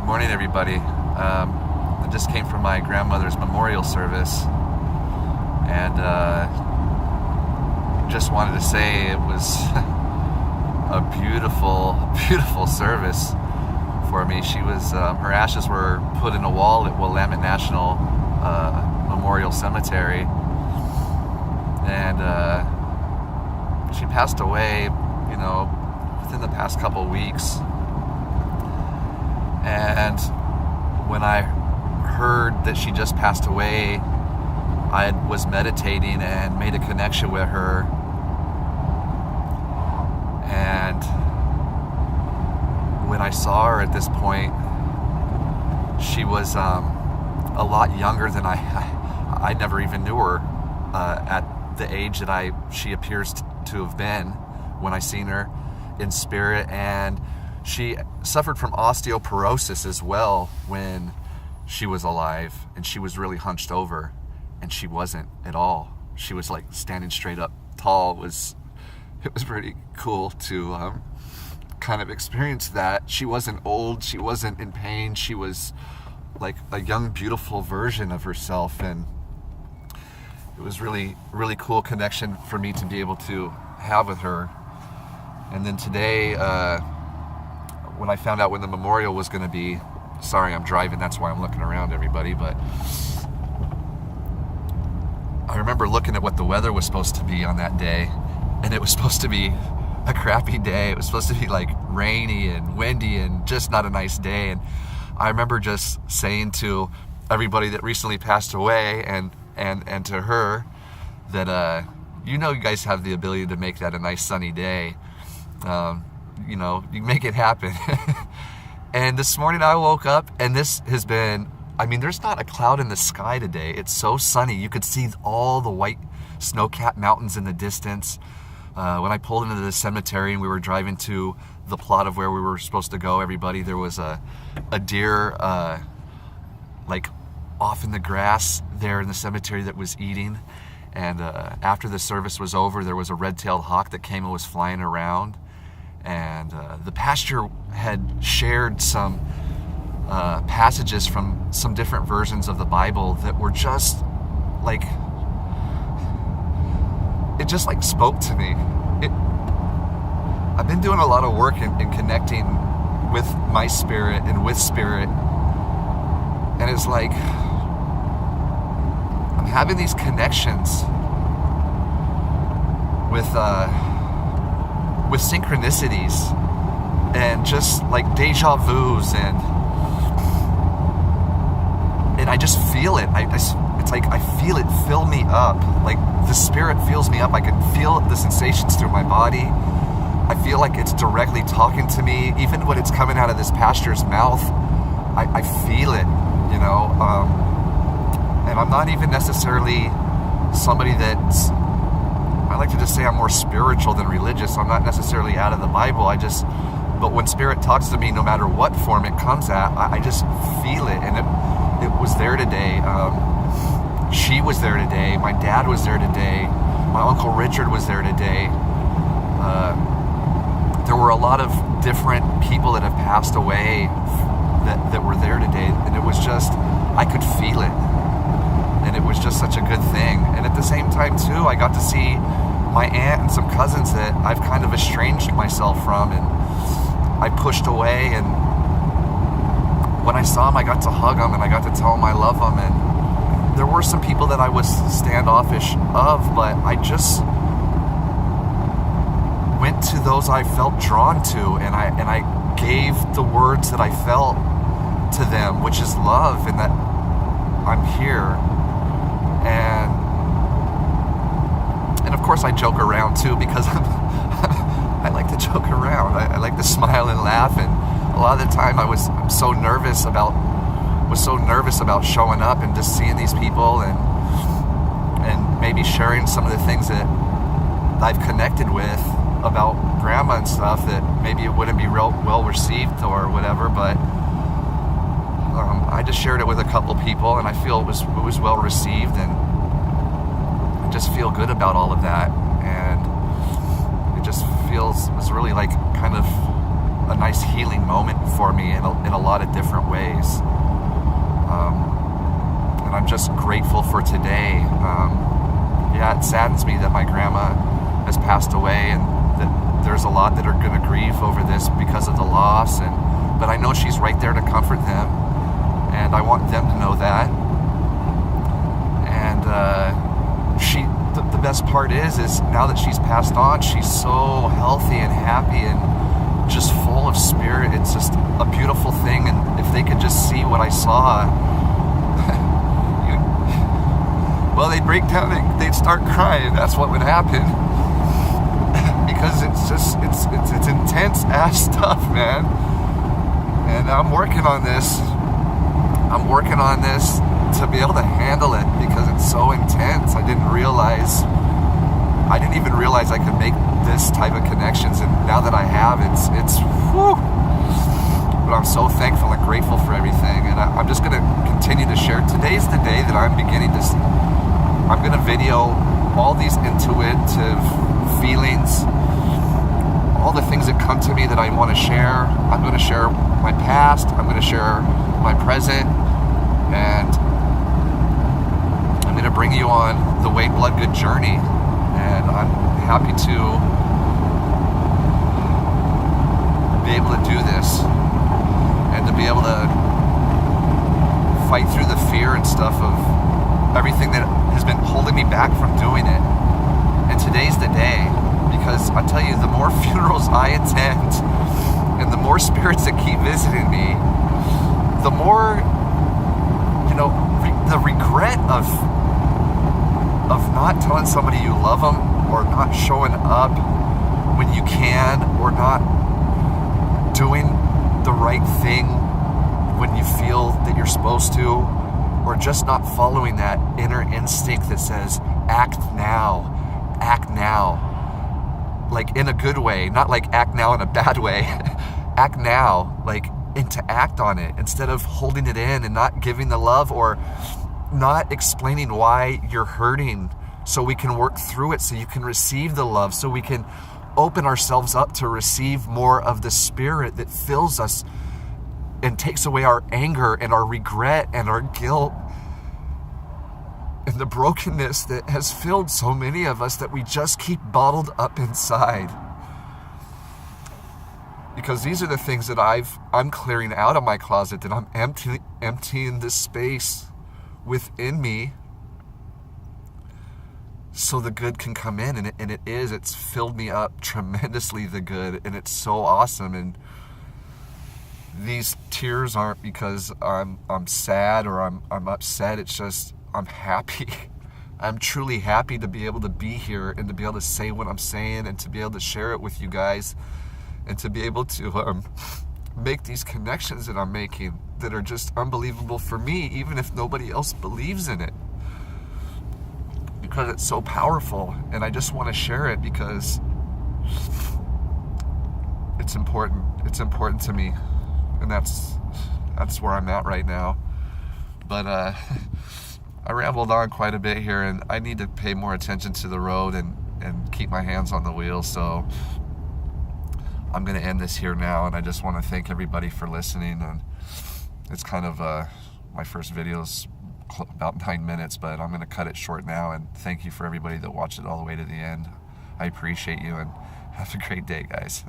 Morning, everybody. I just came from my grandmother's memorial service, and just wanted to say it was a beautiful, beautiful service for me. She was, her ashes were put in a wall at Willamette National Memorial Cemetery, and she passed away, within the past couple weeks. And when I heard that she just passed away, I was meditating and made a connection with her. And when I saw her at this point, she was a lot younger than I never even knew her at the age that she appears to have been when I seen her in spirit. And she suffered from osteoporosis as well when she was alive, and she was really hunched over, and she wasn't at all. She was like standing straight up tall. It was pretty cool to kind of experience that. She wasn't old, she wasn't in pain, she was like a young, beautiful version of herself, and it was really, really cool connection for me to be able to have with her. And then today, when I found out when the memorial was going to be, sorry, I'm driving, that's why I'm looking around, everybody, but I remember looking at what the weather was supposed to be on that day, and it was supposed to be a crappy day. It was supposed to be like rainy and windy and just not a nice day. And I remember just saying to everybody that recently passed away and to her that, you guys have the ability to make that a nice sunny day. You make it happen. And this morning I woke up, and this has been, there's not a cloud in the sky today. It's so sunny. You could see all the white snow-capped mountains in the distance. When I pulled into the cemetery and we were driving to the plot of where we were supposed to go, everybody, there was a deer like off in the grass there in the cemetery that was eating. And after the service was over, there was a red-tailed hawk that came and was flying around. And the pastor had shared some passages from some different versions of the Bible that were just like, it just like spoke to me. I've been doing a lot of work in connecting with my spirit and with spirit, and it's like I'm having these connections with synchronicities and just like deja vus, and I just feel it. It's like I feel it fill me up. Like the spirit fills me up. I can feel the sensations through my body. I feel like it's directly talking to me. Even when it's coming out of this pastor's mouth, I feel it, and I'm not even necessarily somebody that's, I like to just say I'm more spiritual than religious. I'm not necessarily out of the Bible. But when spirit talks to me, no matter what form it comes at, I just feel it. And it was there today. She was there today. My dad was there today. My Uncle Richard was there today. There were a lot of different people that have passed away that were there today. And it was just, I could feel it. And it was just such a good thing. And at the same time, too, I got to see my aunt and some cousins that I've kind of estranged myself from, and I pushed away. And when I saw them, I got to hug them, and I got to tell them I love them. And there were some people that I was standoffish of, but I just went to those I felt drawn to, and I gave the words that I felt to them, which is love, and that I'm here. And of course I joke around too, because I like to joke around. I like to smile and laugh, and a lot of the time I was so nervous about showing up and just seeing these people and maybe sharing some of the things that I've connected with about grandma and stuff, that maybe it wouldn't be real well received or whatever, but I just shared it with a couple people, and I feel it was well received, and I just feel good about all of that. And it just was really like kind of a nice healing moment for me in a lot of different ways. And I'm just grateful for today. Yeah, it saddens me that my grandma has passed away, and that there's a lot that are going to grieve over this because of the loss. But I know she's right there to comfort them, and I want them to know that. And the best part is now that she's passed on, she's so healthy and happy and just full of spirit. It's just a beautiful thing. And if they could just see what I saw, well, they'd break down and they'd start crying. That's what would happen. Because it's intense ass stuff, man. And I'm working on this to be able to handle it, because it's so intense. I didn't even realize I could make this type of connections, and now that I have, it's whew. But I'm so thankful and grateful for everything, and I'm just going to continue to share. Today's the day that I'm going to video all these intuitive feelings, all the things that come to me that I want to share. I'm going to share my past, I'm going to share my present, and I'm going to bring you on the Way Bloodgood journey. And I'm happy to be able to do this, and to be able to fight through the fear and stuff of everything that has been holding me back from doing it. And today's the day, because I tell you, the more funerals I attend and the more spirits that keep visiting me, the more, the regret of not telling somebody you love them, or not showing up when you can, or not doing the right thing when you feel that you're supposed to, or just not following that inner instinct that says, act now, like in a good way, not like act now in a bad way, act now, and to act on it instead of holding it in and not giving the love, or not explaining why you're hurting, so we can work through it, so you can receive the love, so we can open ourselves up to receive more of the spirit that fills us and takes away our anger and our regret and our guilt and the brokenness that has filled so many of us, that we just keep bottled up inside. Because these are the things that I'm clearing out of my closet, that I'm emptying the space within me, so the good can come in. And it's filled me up tremendously, the good, and it's so awesome. And these tears aren't because I'm sad or I'm upset. It's just I'm happy. I'm truly happy to be able to be here and to be able to say what I'm saying, and to be able to share it with you guys, and to be able to make these connections that I'm making that are just unbelievable for me, even if nobody else believes in it, because it's so powerful. And I just want to share it because it's important. It's important to me, and that's where I'm at right now. But I rambled on quite a bit here, and I need to pay more attention to the road and keep my hands on the wheel. So I'm going to end this here now, and I just want to thank everybody for listening. And it's kind of my first video's about 9 minutes, but I'm going to cut it short now. And thank you for everybody that watched it all the way to the end. I appreciate you, and have a great day, guys.